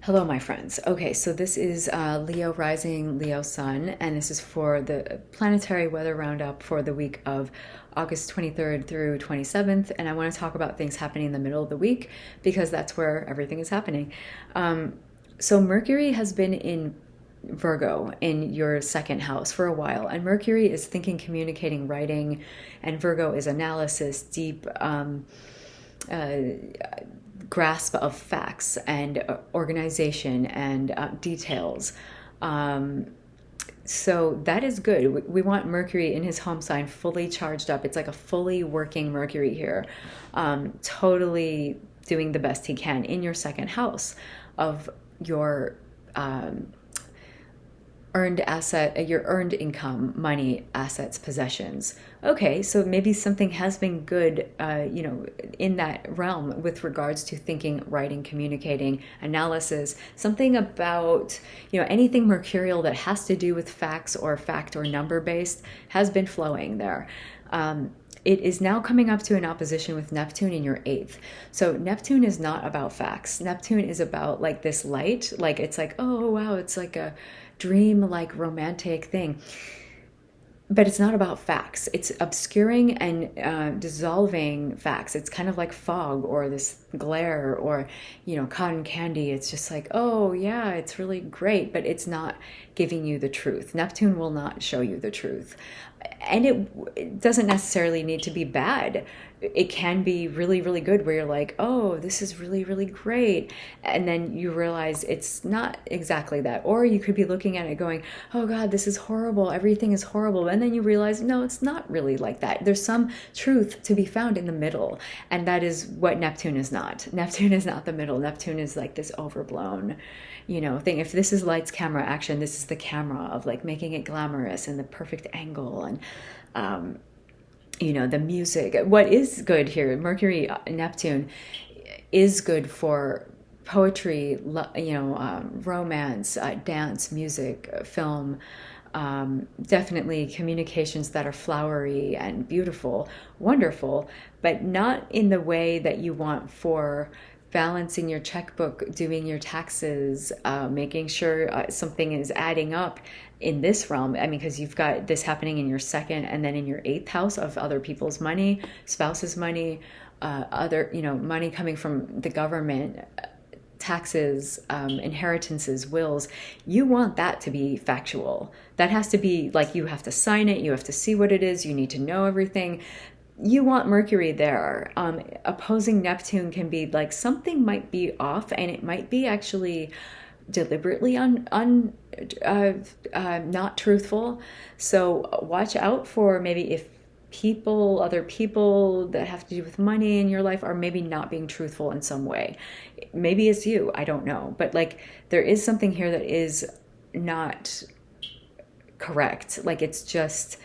Hello, my friends. Okay, so this is Leo rising, Leo sun, and this is for the planetary weather roundup for the week of August 23rd through 27th. And I want to talk about things happening in the middle of the week because that's where everything is happening. So, Mercury has been in Virgo in your second house for a while, and Mercury is thinking, communicating, writing, and Virgo is analysis, deep. Uh, Grasp of facts and organization and details. So that is good. We want Mercury in his home sign fully charged up. It's like a fully working Mercury here, totally doing the best he can in your second house of your earned asset, your earned income, money, assets, possessions. Okay, so maybe something has been good, in that realm with regards to thinking, writing, communicating, analysis. Something about, anything mercurial that has to do with facts or fact or number based has been flowing there. It is now coming up to an opposition with Neptune in your eighth. So Neptune is not about facts. Neptune is about like this light, like it's like, oh wow, it's like a dream, like romantic thing. But it's not about facts. It's obscuring and dissolving facts. It's kind of like fog or this glare or, cotton candy. It's just like, oh, yeah, it's really great, but it's not giving you the truth. Neptune will not show you the truth. And it doesn't necessarily need to be bad. It can be really, really good where you're like, oh, this is really, really great. And then you realize it's not exactly that. Or you could be looking at it going, oh God, this is horrible. Everything is horrible. And then you realize, no, it's not really like that. There's some truth to be found in the middle. And that is what Neptune is not. Neptune is not the middle. Neptune is like this overblown, thing. If this is lights, camera, action, this is the camera of like making it glamorous and the perfect angle and, the music. What is good here, Mercury, Neptune, is good for poetry, romance, dance, music, film, definitely communications that are flowery and beautiful, wonderful, but not in the way that you want for balancing your checkbook, doing your taxes, making sure something is adding up in this realm. I mean, because you've got this happening in your second and then in your eighth house of other people's money, spouse's money, other, money coming from the government, taxes, inheritances, wills. You want that to be factual. That has to be like, you have to sign it, you have to see what it is, you need to know everything. You want Mercury there. Opposing Neptune can be like something might be off, and it might be actually deliberately not truthful. So watch out for maybe if other people that have to do with money in your life are maybe not being truthful in some way. Maybe it's you, I don't know. But like there is something here that is not correct. Like it's just,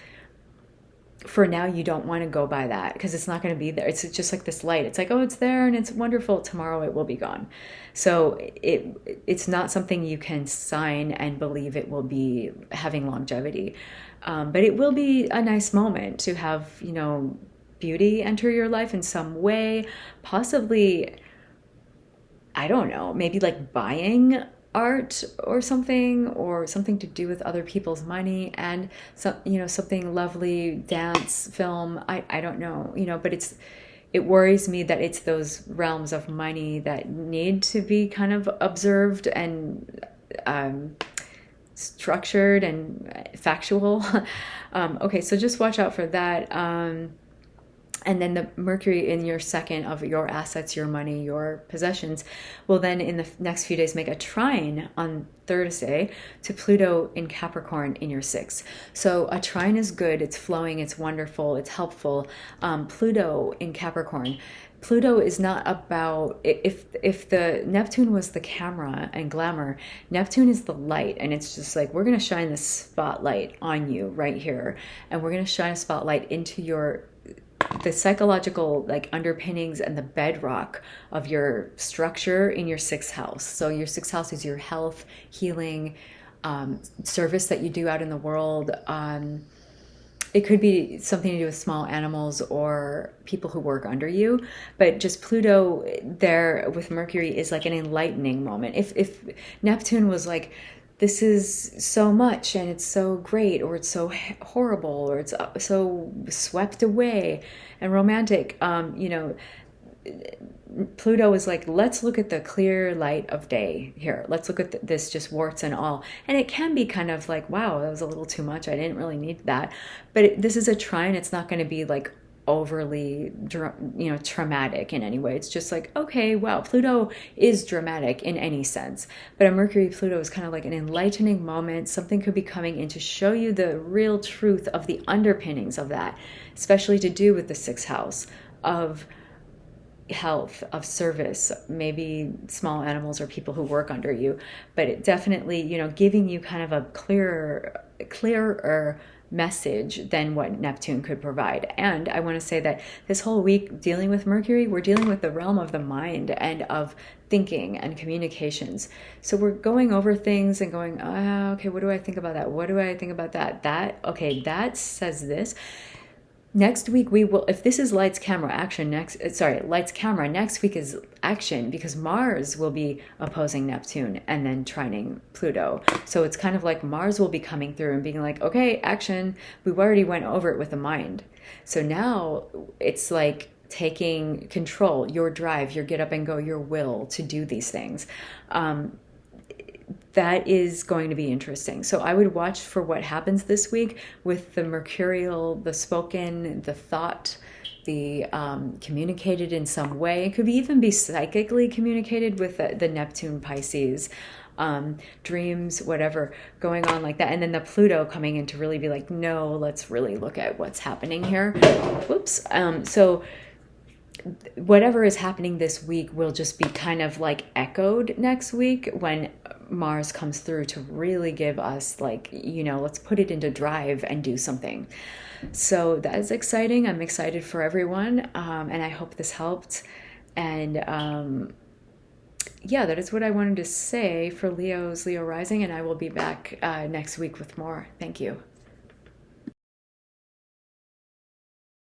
for now, you don't want to go by that because it's not going to be there. It's just like this light. It's like, oh, it's there and it's wonderful. Tomorrow it will be gone. So it's not something you can sign and believe it will be having longevity. But it will be a nice moment to have, beauty enter your life in some way. Possibly, I don't know, maybe like buying art or something to do with other people's money, and something lovely, dance, film, I don't know, but it worries me that it's those realms of money that need to be kind of observed and structured and factual. Okay, so just watch out for that. And then the Mercury in your second of your assets, your money, your possessions will then in the next few days make a trine on Thursday to Pluto in Capricorn in your sixth. So a trine is good. It's flowing. It's wonderful. It's helpful. Pluto in Capricorn. Pluto is not about, if the Neptune was the camera and glamour, Neptune is the light, and it's just like, we're going to shine the spotlight on you right here, and we're going to shine a spotlight into the psychological like underpinnings and the bedrock of your structure in your sixth house. So your sixth house is your health, healing, service that you do out in the world, it could be something to do with small animals or people who work under you, but just Pluto there with Mercury is like an enlightening moment. If Neptune was like, this is so much and it's so great, or it's so horrible, or it's so swept away and romantic, Pluto is like, let's look at the clear light of day here. Let's look at this, just warts and all. And it can be kind of like, wow, that was a little too much. I didn't really need that. But this is a trine. It's not going to be like overly, traumatic in any way. It's just like, okay, wow, Pluto is dramatic in any sense. But a Mercury Pluto is kind of like an enlightening moment. Something could be coming in to show you the real truth of the underpinnings of that, especially to do with the sixth house of health, of service, maybe small animals or people who work under you, but it definitely, giving you kind of a clearer message than what Neptune could provide. And I want to say that this whole week dealing with Mercury, we're dealing with the realm of the mind and of thinking and communications. So we're going over things and going, okay, what do I think about that? What do I think about that? Okay, that says this. Next week we will, if this is lights, camera, action, lights, camera, next week is action, because Mars will be opposing Neptune and then trining Pluto. So it's kind of like Mars will be coming through and being like, okay, action. We already went over it with the mind. So now it's like taking control, your drive, your get up and go, your will to do these things. That is going to be interesting. So I would watch for what happens this week with the mercurial, the spoken, the thought, the communicated in some way. It could even be psychically communicated with the Neptune Pisces, dreams, whatever, going on like that. And then the Pluto coming in to really be like, no, let's really look at what's happening here. Whoops. So whatever is happening this week will just be kind of like echoed next week when Mars comes through to really give us like, let's put it into drive and do something. So that is exciting. I'm excited for everyone. And I hope this helped. And that is what I wanted to say for Leo rising. And I will be back next week with more. Thank you.